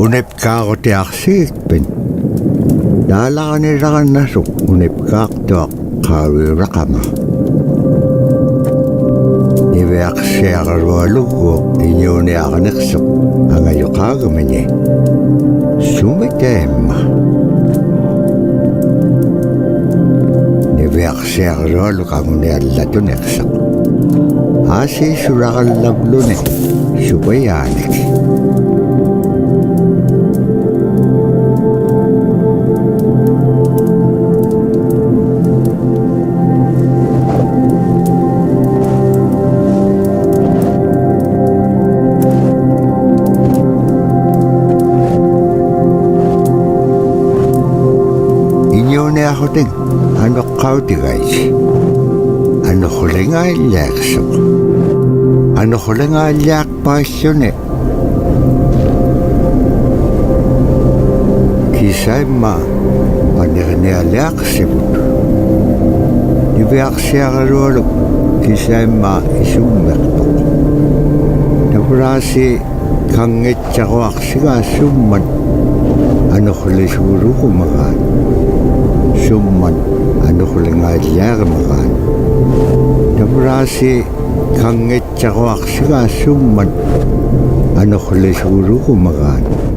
Unep kako ti aksikpen. Dala ka nirakan nasok, unep kakto kawirakama. Ibe aksya karwalugo, inyo ni akanaksok, ang ayo kagamanye. Sumitema. Ibe aksya karwalugo, kamo ni alato neksak. Asi surakal lablo ne, subayanik. Ako din, ano kao di guys? Ano ko lang alyak so? Ano ko lang alyak pasyon eh? Kisay ma, panik ni alyak sibut. Dibiyak siya karolo, kisay ma isumekto. Nabrasi kangit siya ko aksiga suman. Ano ko lang siguro kumakan. Suman, ano ko lang alyak makan. Nabrasi kangit siya ko aksiga suman. Ano ko lang siguro kumakan.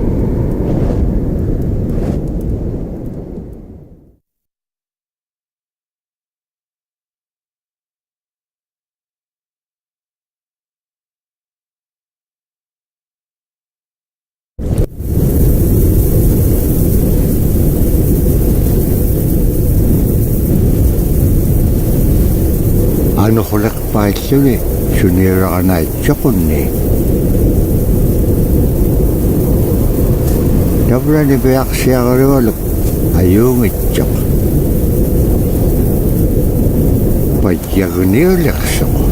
Ano ko lang pasyon eh, sunira ka na itsakon eh. Dabra ni Beyak siya karewalok, ayong itsak. Padyag niyo laksa ko.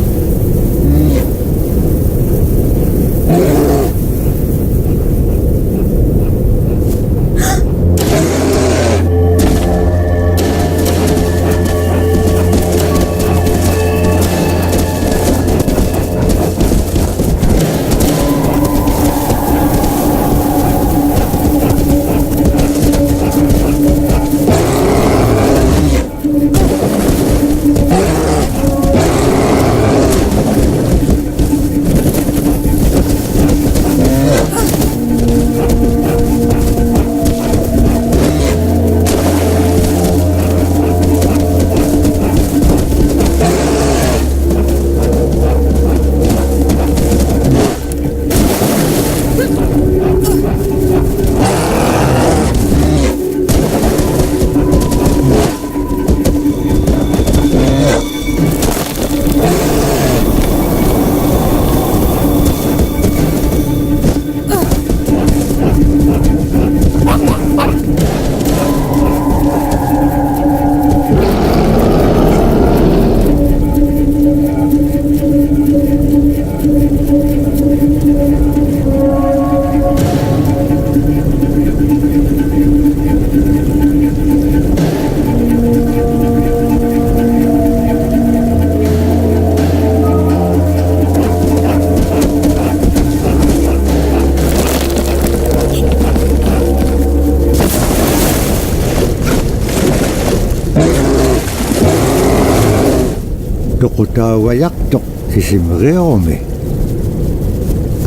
Kutawayak tok kisimreome.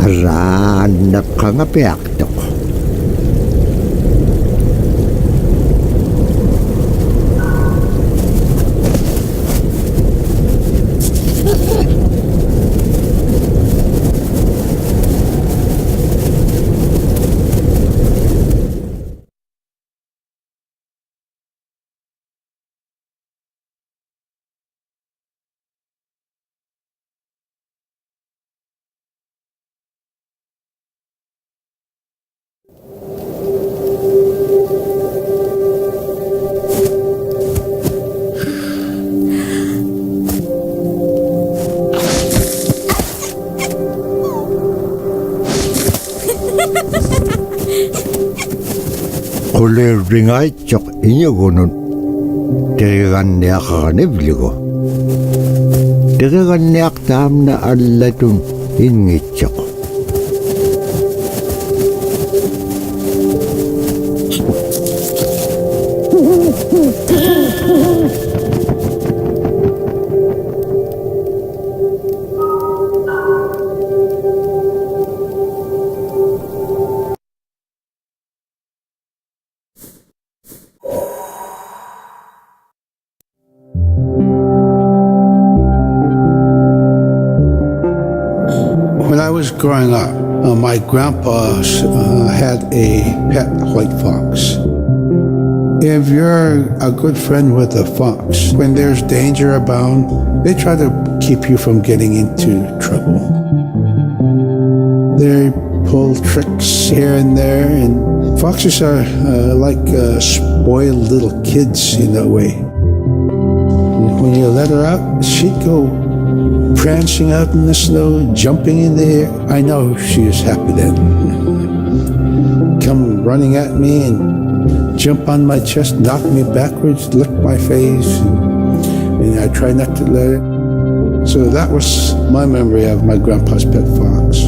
Aran nakangapiak tok. Kulir ringay chok inyo gunun. Tirigan niya kakanibligo. Tirigan niya tam na alatun ingit chok. was growing up, my grandpa had a pet white fox. If you're a good friend with a fox, when there's danger abound, they try to keep you from getting into trouble. They pull tricks here and there, and foxes are like spoiled little kids in a way. When you let her out, she'd go prancing out in the snow, jumping in the air. I know she was happy then. Come running at me and jump on my chest, knock me backwards, lick my face, and I try not to let it. So that was my memory of my grandpa's pet fox.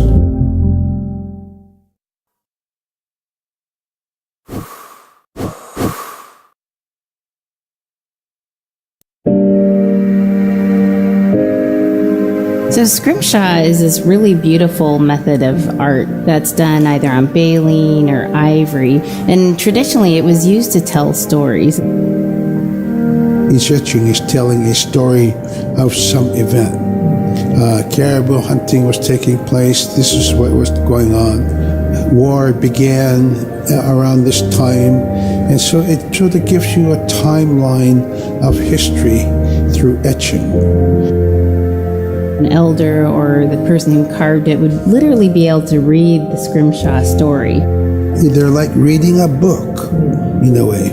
So scrimshaw is this really beautiful method of art that's done either on baleen or ivory, and traditionally it was used to tell stories. Each etching is telling a story of some event. Caribou hunting was taking place. This is what was going on. War began around this time, and so it sort of gives you a timeline of history through etching. An elder or the person who carved it would literally be able to read the scrimshaw story. They're like reading a book, in a way.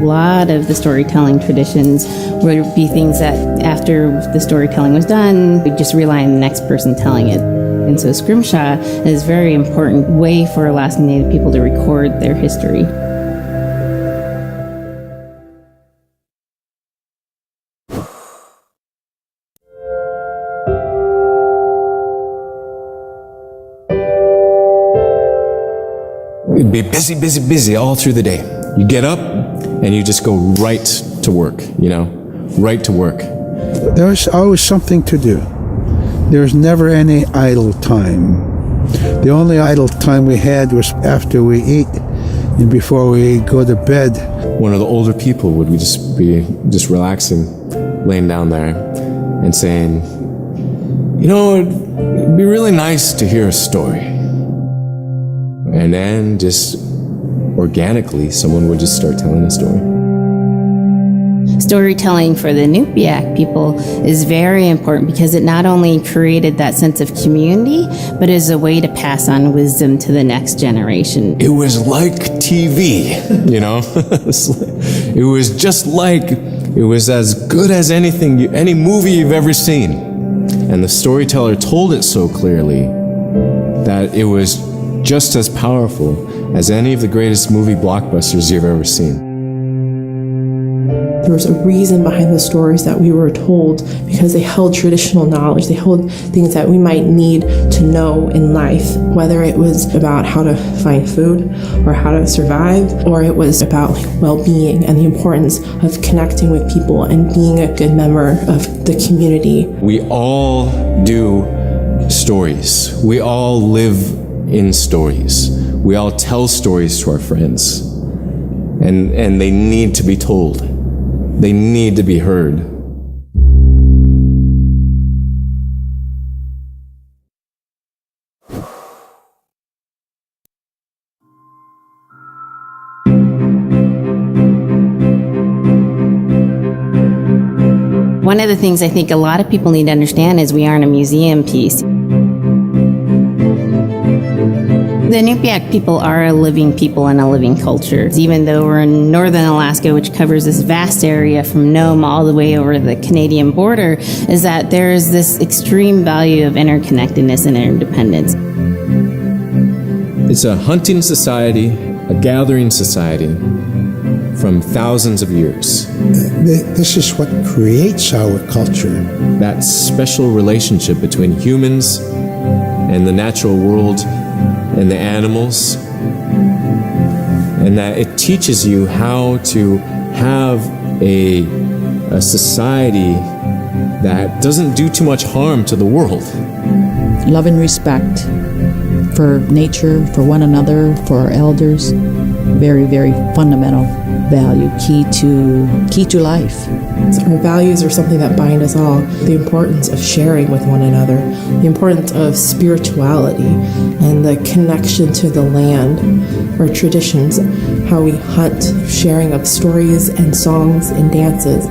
A lot of the storytelling traditions would be things that after the storytelling was done, we'd just rely on the next person telling it. And so scrimshaw is a very important way for Alaskan Native people to record their history. You'd be busy, busy, busy all through the day. You get up and you just go right to work, right to work. There was always something to do. There was never any idle time. The only idle time we had was after we eat and before we go to bed. One of the older people would be relaxing, laying down there and saying, it'd be really nice to hear a story. And then just organically, someone would just start telling a story. Storytelling for the Inupiaq people is very important because it not only created that sense of community, but is a way to pass on wisdom to the next generation. It was like TV, It was just like, it was as good as any movie you've ever seen. And the storyteller told it so clearly that it was just as powerful as any of the greatest movie blockbusters you've ever seen. There was a reason behind the stories that we were told because they held traditional knowledge. They held things that we might need to know in life, whether it was about how to find food or how to survive, or it was about well-being and the importance of connecting with people and being a good member of the community. We all do stories. We all live in stories. We all tell stories to our friends. And they need to be told. They need to be heard. One of the things I think a lot of people need to understand is we aren't a museum piece. The Inupiaq people are a living people and a living culture. Even though we're in northern Alaska, which covers this vast area from Nome all the way over the Canadian border, is that there is this extreme value of interconnectedness and interdependence. It's a hunting society, a gathering society from thousands of years. This is what creates our culture. That special relationship between humans and the natural world and the animals, and that it teaches you how to have a society that doesn't do too much harm to the world. Love and respect for nature, for one another, for our elders, very, very fundamental. value, key to life. So our values are something that bind us all. The importance of sharing with one another, the importance of spirituality, and the connection to the land, our traditions, how we hunt, sharing of stories and songs and dances.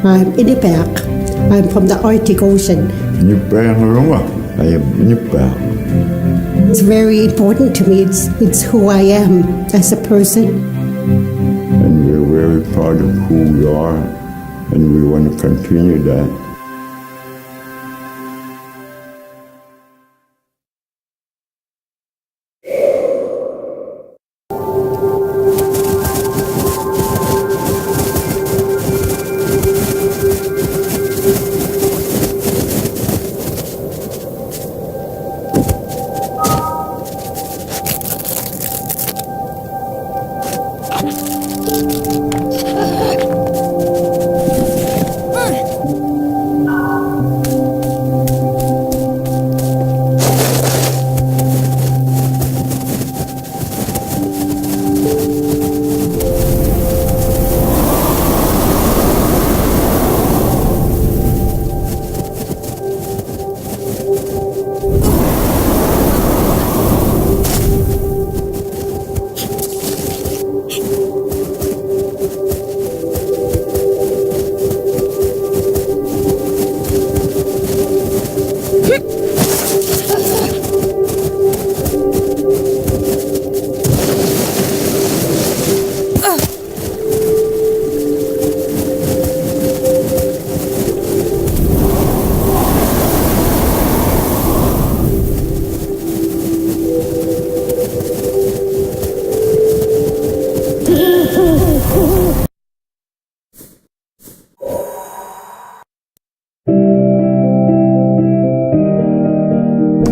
I'm Inupiaq. I'm from the Arctic Ocean. I am Inupiaq. It's very important to me. It's who I am as a person. And we're very proud of who we are, and we want to continue that.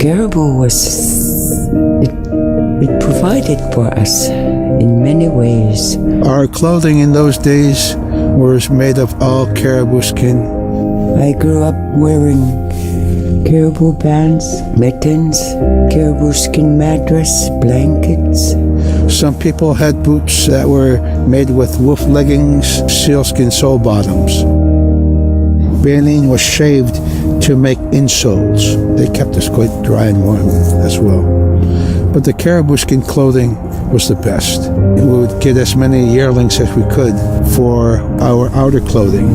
Caribou it provided for us in many ways. Our clothing in those days was made of all caribou skin. I grew up wearing caribou pants, mittens, caribou skin mattress, blankets. Some people had boots that were made with wolf leggings, sealskin sole bottoms. Baleen was shaved to make insoles. They kept us quite dry and warm as well. But the caribou skin clothing was the best. We would get as many yearlings as we could for our outer clothing.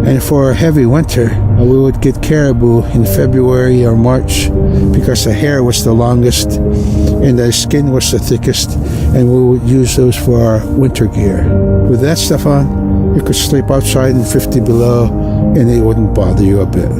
And for a heavy winter, we would get caribou in February or March because the hair was the longest and the skin was the thickest, and we would use those for our winter gear. With that stuff on, you could sleep outside in 50 below and it wouldn't bother you a bit.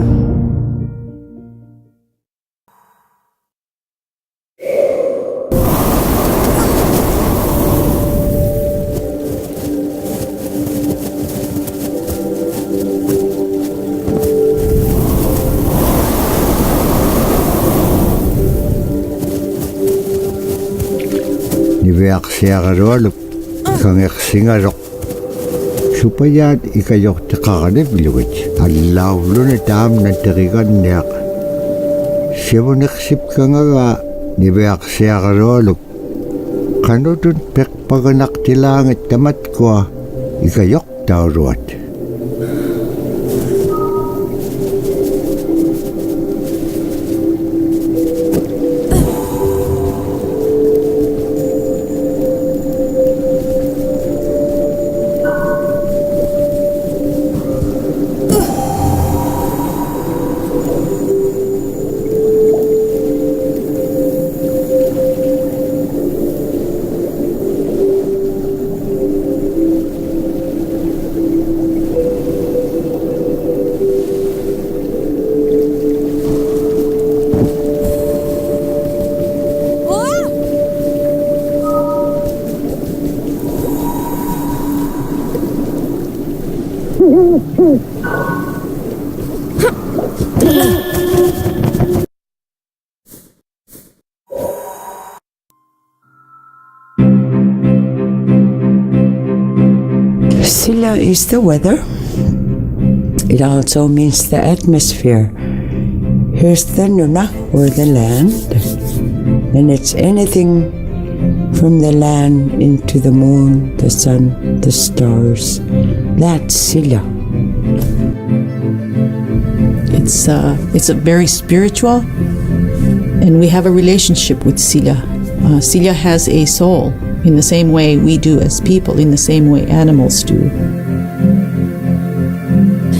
Niveaksiagaroluk kangeqsingarok supayaat ikayoktiqaqanivlugut allaavluna taamna teriganniaq sivuneqsipkangaga niveaksiagaroluk qanutun peqpaganaqtilaangat tamatkua ikayoktauluat. Sila is the weather. It also means the atmosphere. Here's the Nuna, or the land. And it's anything From the land into the moon, the sun, the stars. That's sila. It's a very spiritual, and we have a relationship with Sila. Sila has a soul in the same way we do as people, in the same way animals do.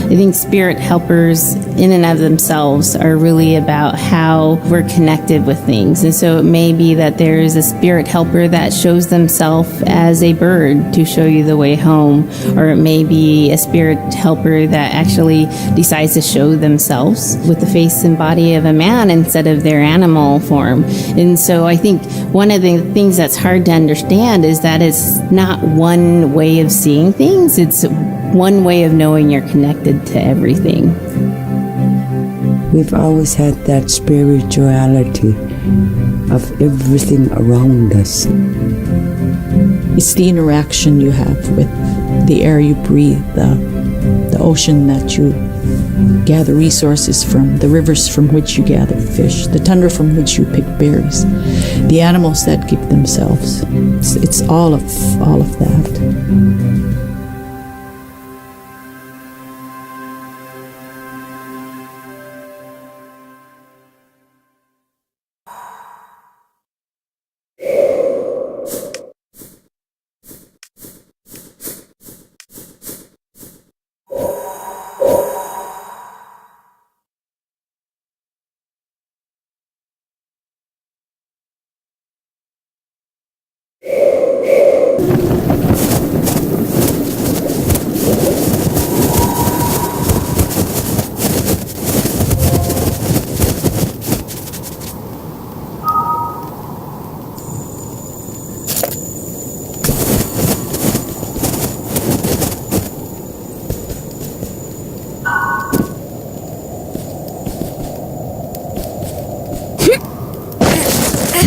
I think spirit helpers in and of themselves are really about how we're connected with things. And so it may be that there is a spirit helper that shows themselves as a bird to show you the way home, or it may be a spirit helper that actually decides to show themselves with the face and body of a man instead of their animal form. And so I think one of the things that's hard to understand is that it's not one way of seeing things, it's one way of knowing you're connected to everything. We've always had that spirituality of everything around us. It's the interaction you have with the air you breathe, the ocean that you gather resources from, the rivers from which you gather fish, the tundra from which you pick berries, the animals that keep themselves. It's all of that.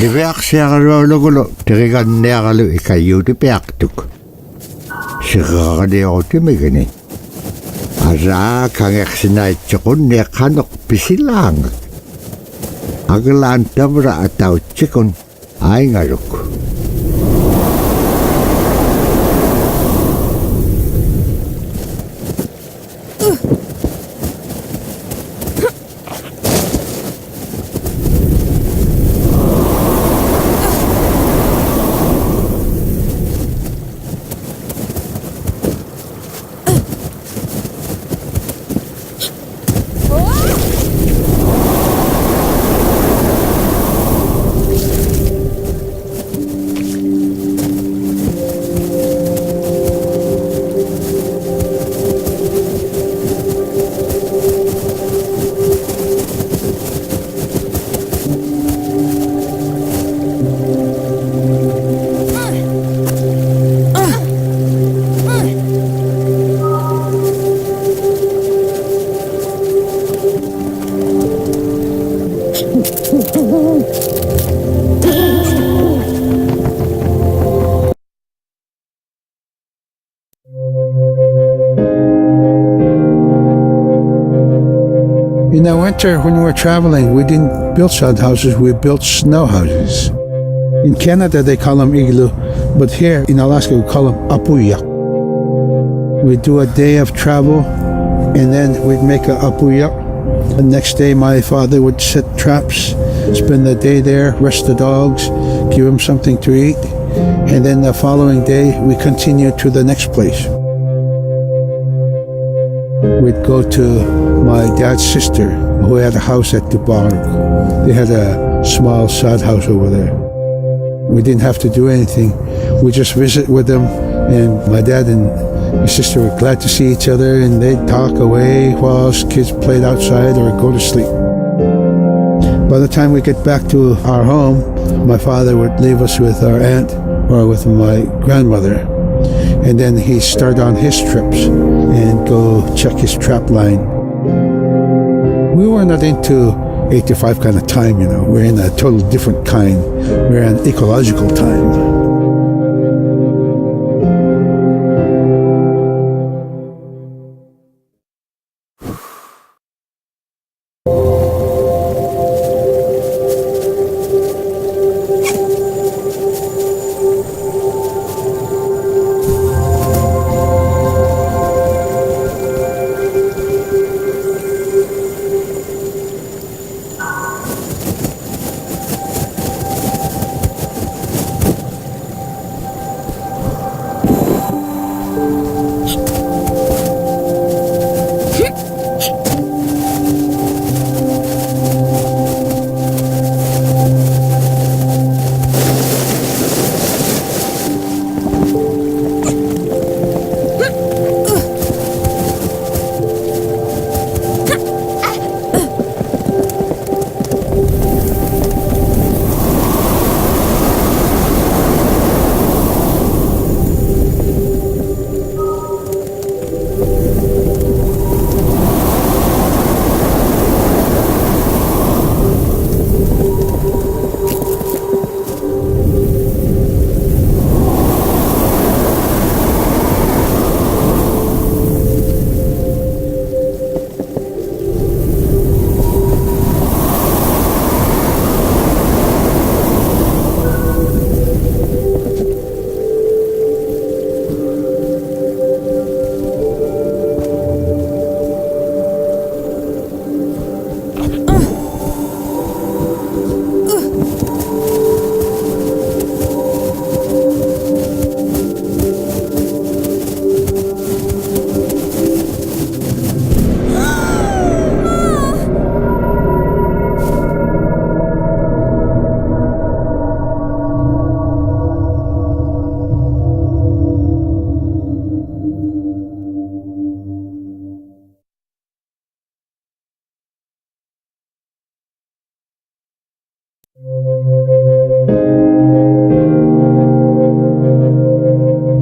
Liveaksiaqalualugulo teriganniaqalu ikayuuti piaqtuk. Siqaqaniutimigini. Araa kangersinaitsiqunniaqqaneq pisilaangak. Aglaan tavra atautsikun aingaluk. In the winter, when we were traveling, we didn't build sod houses, we built snow houses. In Canada, they call them igloo, but here in Alaska, we call them apuya. We'd do a day of travel, and then we'd make a apuya. The next day, my father would set traps, spend the day there, rest the dogs, give them something to eat, and then the following day, we continued to the next place. We'd go to my dad's sister, who had a house at Dubarg. They had a small sod house over there. We didn't have to do anything. We just visit with them, and my dad and my sister were glad to see each other, and they'd talk away while us kids played outside or go to sleep. By the time we get back to our home, my father would leave us with our aunt or with my grandmother, and then he'd start on his trips and go check his trap line. We were not into 8 to 5 kind of time, We're in a total different kind. We're in ecological time.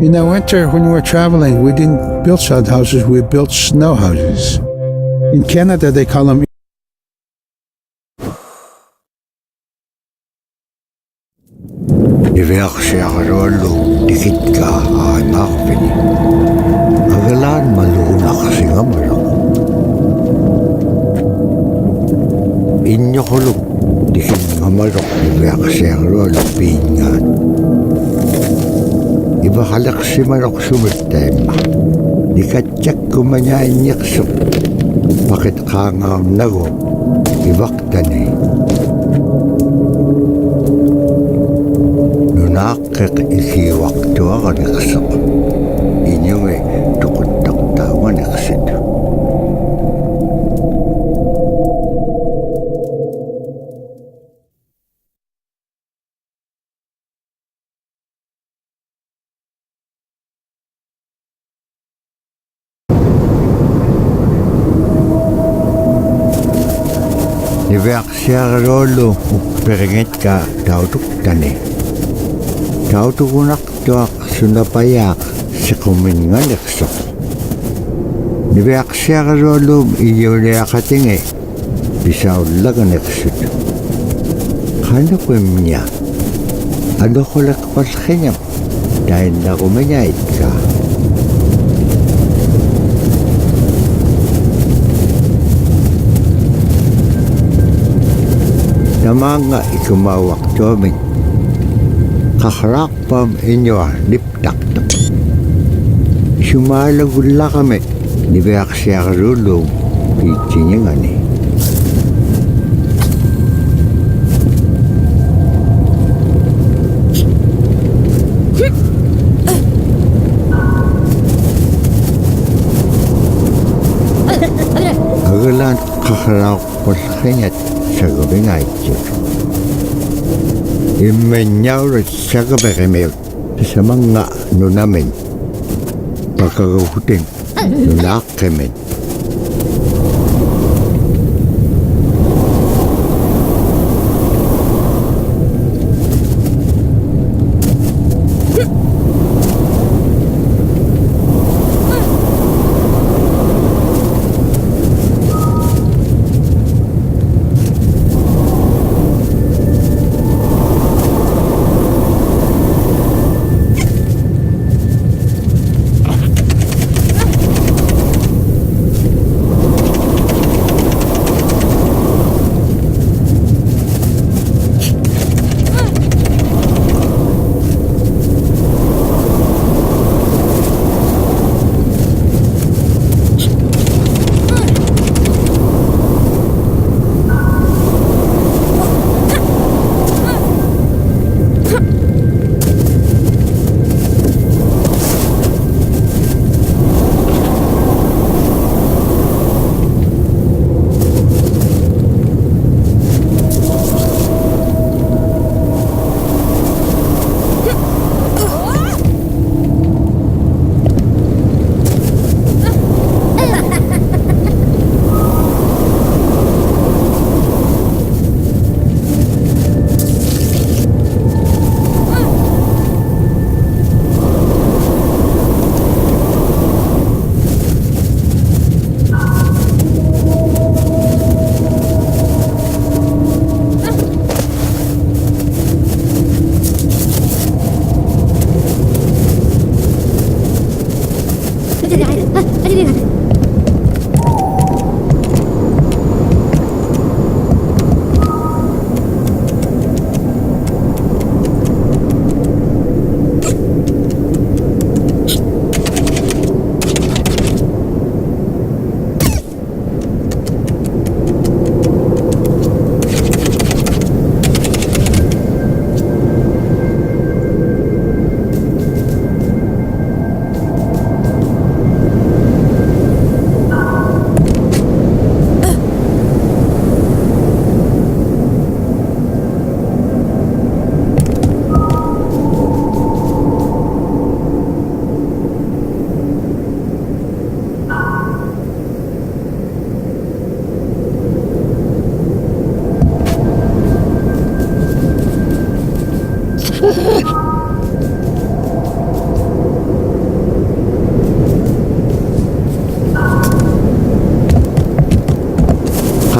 In the winter, when we were traveling, we didn't build sod houses, we built snow houses. In Canada, they call them Iverksiarolo tikitka aanarpini. Agalaan maluunaqsingamalaq. Inñoquluq tikinngamaluq iverksiarolo piingaat. Ivaqaleqsimaluq sumittaimma. Nikatjakkumañainniqsuq. Paqitqaangaarnagu ivaqtani. Nunaaqqiq ikiwaqtuaqaniqsuq. Iñungi tuquttaqtaaganiqsit. Niverksiarolo upperengetka tautuktani. Tautukunaqtuaq sunapayaaq siquminngaliqsoq. Niverksiarolum iyuliaqatingi pisaullaganiqsut. Qanuqimña aluquleqpallqiñam tainnaqumañaitka. Namanga ikumawaqtuamin. Qaqraqpam iñua niptaqtaq. Sumalagullaqami niverksiarolum piitsiñangani. Agalaan qaqraqpallqiñat sagabingaitjuk. Immenñaurat sagabeqimiut samanga nunamin. Paqagahutin nunaaqqimin.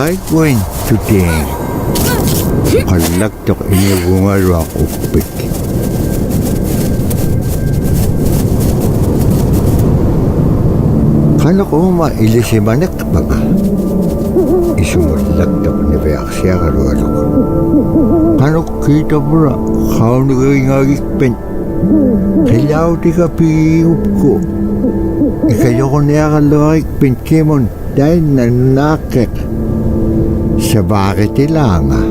kwento din. Kalagtok inibungal ang upik. Kano ko mailisimanak pa nga? Isumulagtok ni Beak siya karualo ko. Kano kita mo na kau nagingagikpen? Kailaw di ka piyup ko. Ikayo ko niya kalawagikpen kimon dahil nanakik. Sa bakit ilanga?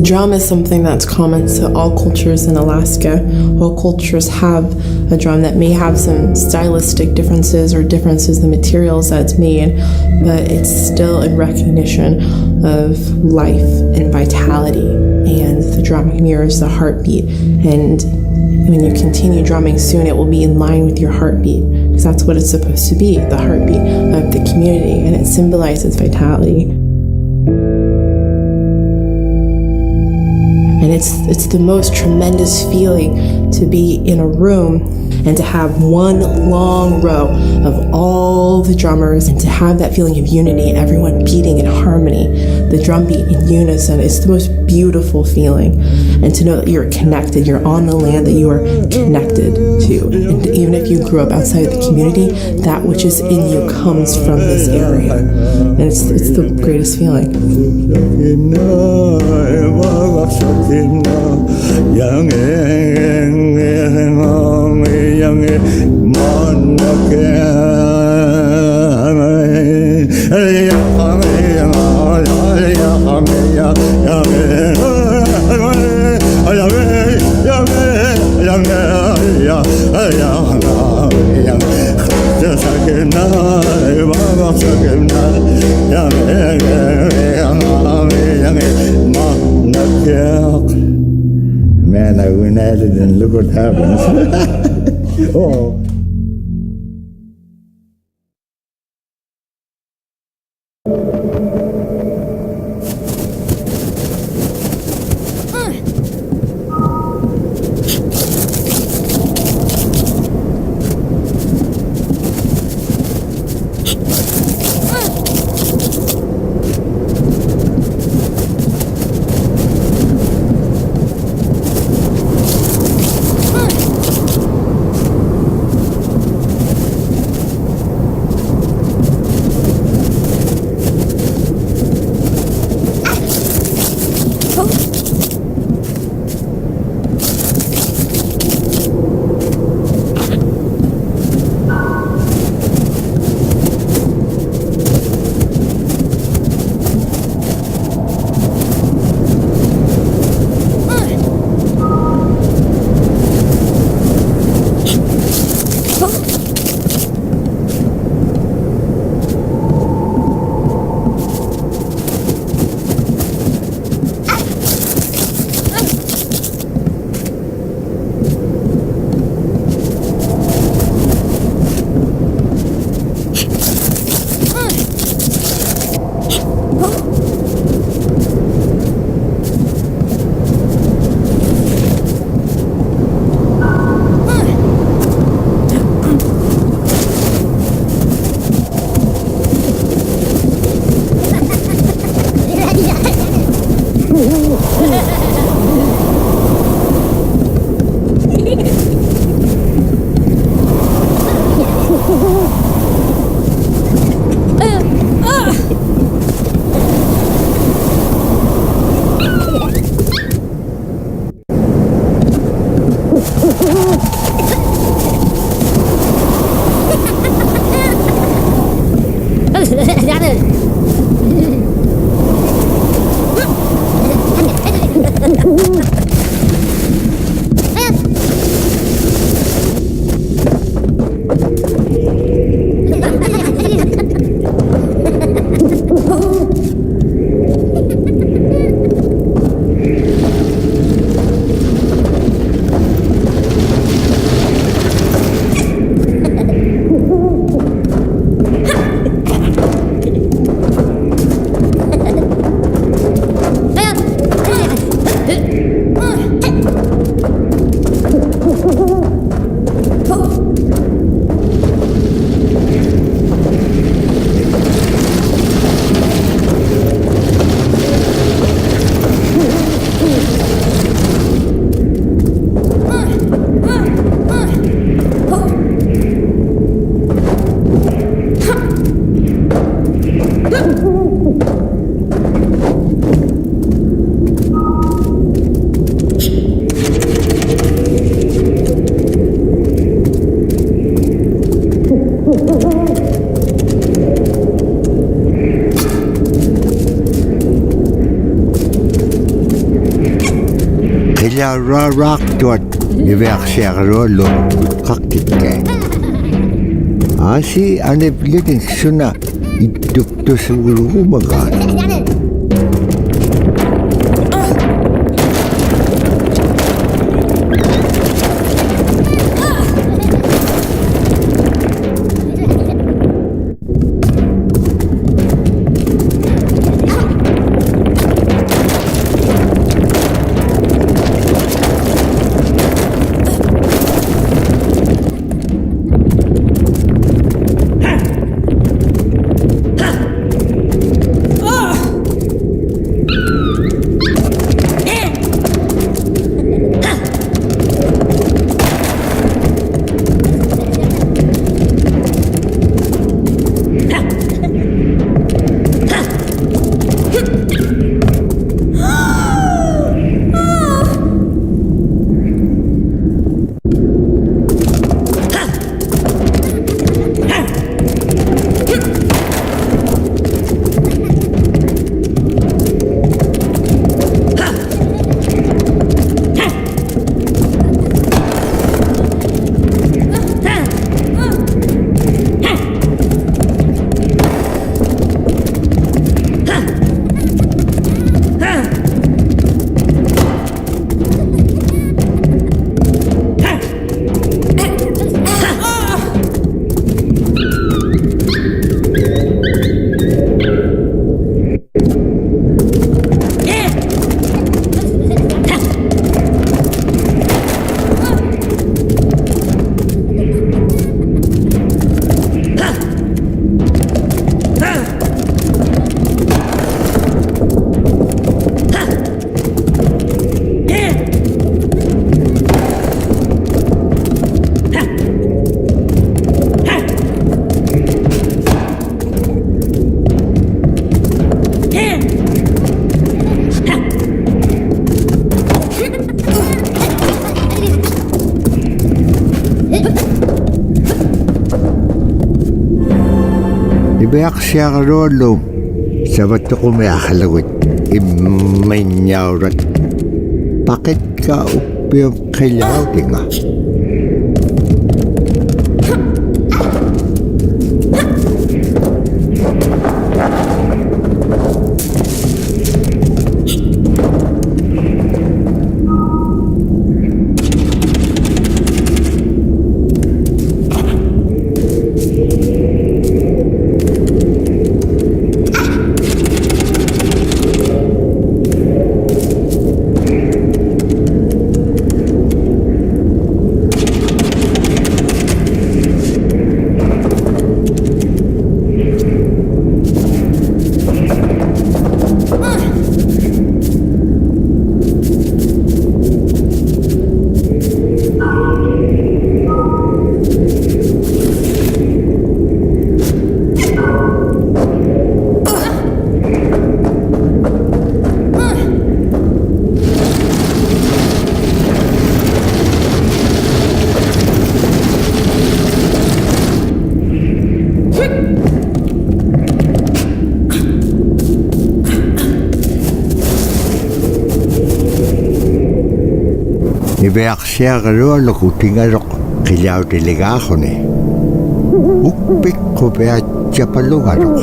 Drum is something that's common to all cultures in Alaska. All cultures have a drum that may have some stylistic differences or differences in the materials that it's made, but it's still in recognition of life and vitality. And the drum mirrors the heartbeat. And when you continue drumming soon, it will be in line with your heartbeat, because that's what it's supposed to be, the heartbeat of the community, and it symbolizes vitality. And it's the most tremendous feeling to be in a room and to have one long row of all the drummers and to have that feeling of unity, everyone beating in harmony, the drum beat in unison. It's the most beautiful feeling. And to know that you're connected, you're on the land that you are connected to. And even if you grew up outside of the community, that which is in you comes from this area. And it's the greatest feeling. Man, I went at it and look what happens. Oh. Kila rarak tuat niveaksiakarolo kaktikke. Asi ane pilitin suna idukto sa urumagan. Niveaksiakarolo sabat ko may akalagot imanyarat. Bakit ka upiyong kailaw tinga? Niveaksiakarolo kutingarok kailaw tiligaho ni. Ukpik ko beatsapalugarok.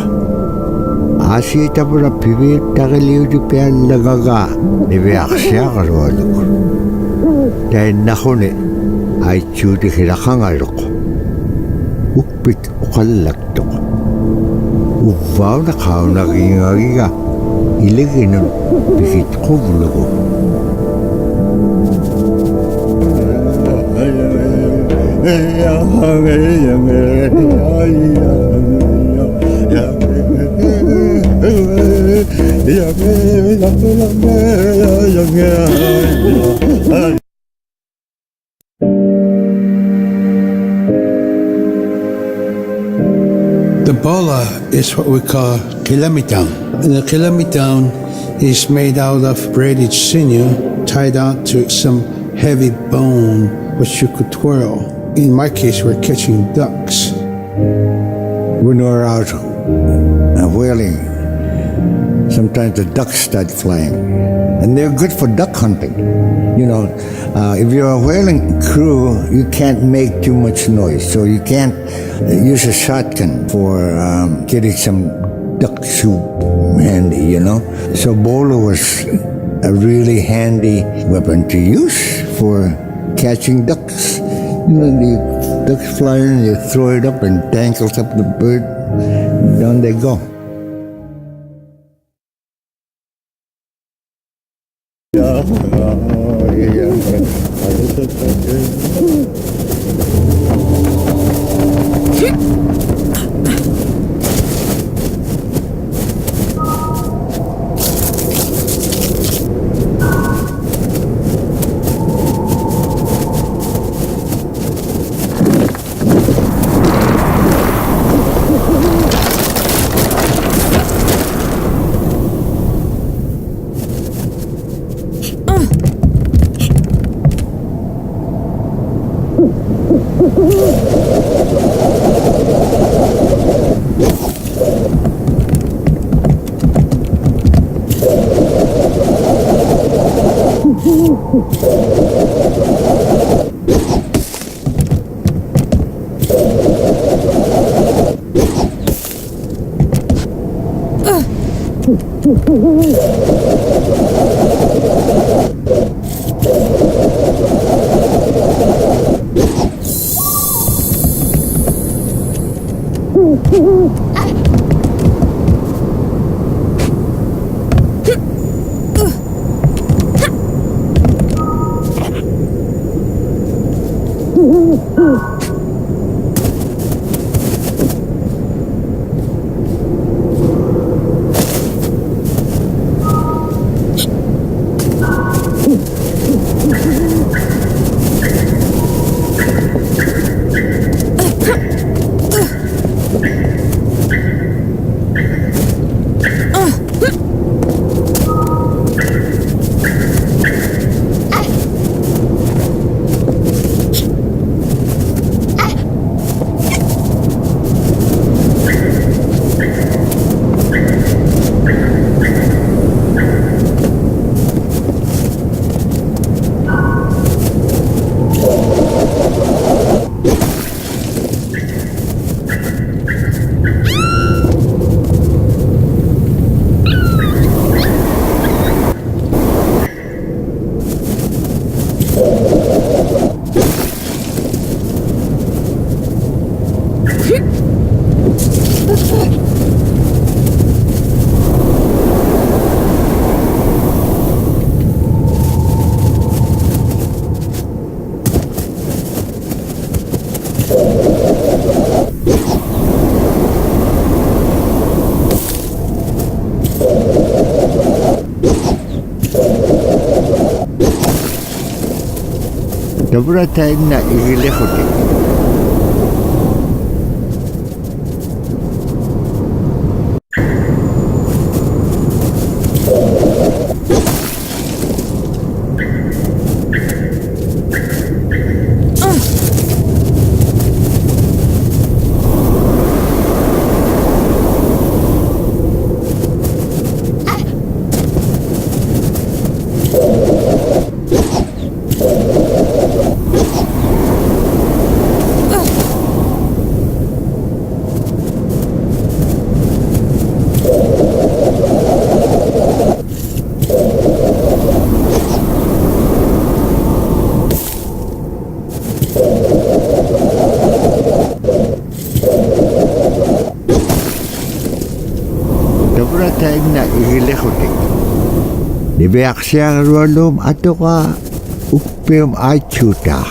Asi itabura pibit takaliw di pian nagaga niveaksiakarolo. Dahil nakone ay tsudi kirakangarok. Ukpik ukalagtok. Uvaw na kao nagingagiga. Iligin nun bigit ko bulugo. The bola is what we call kilamitang. And the kilamitang is made out of braided sinew tied on to some heavy bone which you could twirl. In my case, we're catching ducks. When we're out whaling, sometimes the ducks start flying. And they're good for duck hunting. You know, if you're a whaling crew, you can't make too much noise. So you can't use a shotgun for getting some duck soup handy, you know. So bolo was a really handy weapon to use for catching ducks. You know, the ducks fly in, you throw it up and tangles up the bird, down they go. Dobra time na igilihote. Dobra time na igilihote. Dibeak siya rolom ato ka upim achuta.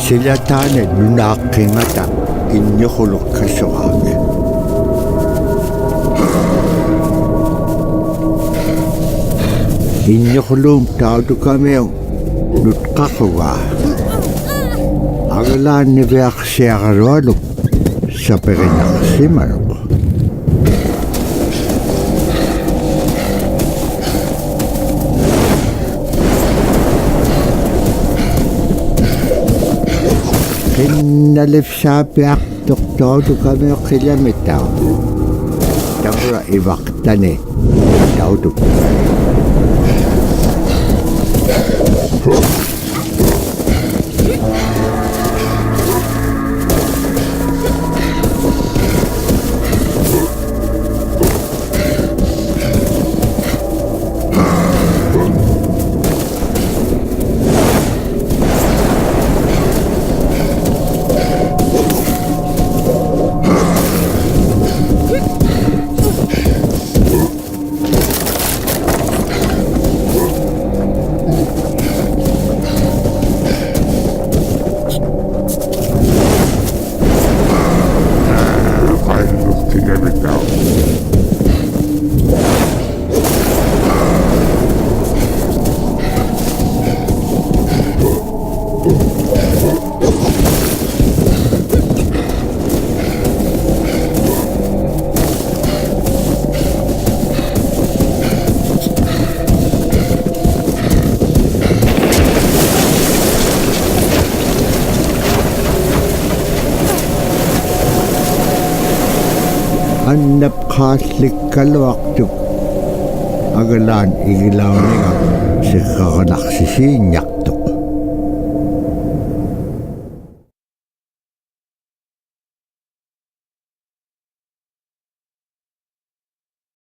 Sila tane lunakingata inyo hulok kasukage. Inyo hulong taudu kami ang nutkakawa. Agalan ni Veak siyakarwalok sa perinakasimanok. Kinalip sa piak doktor kami ang kilamitaw. Tapos ibaktan eh. Daw doktor. Hanap kaslik kalwaktuk. Agalan igilaw niya sa kakanaksisinya.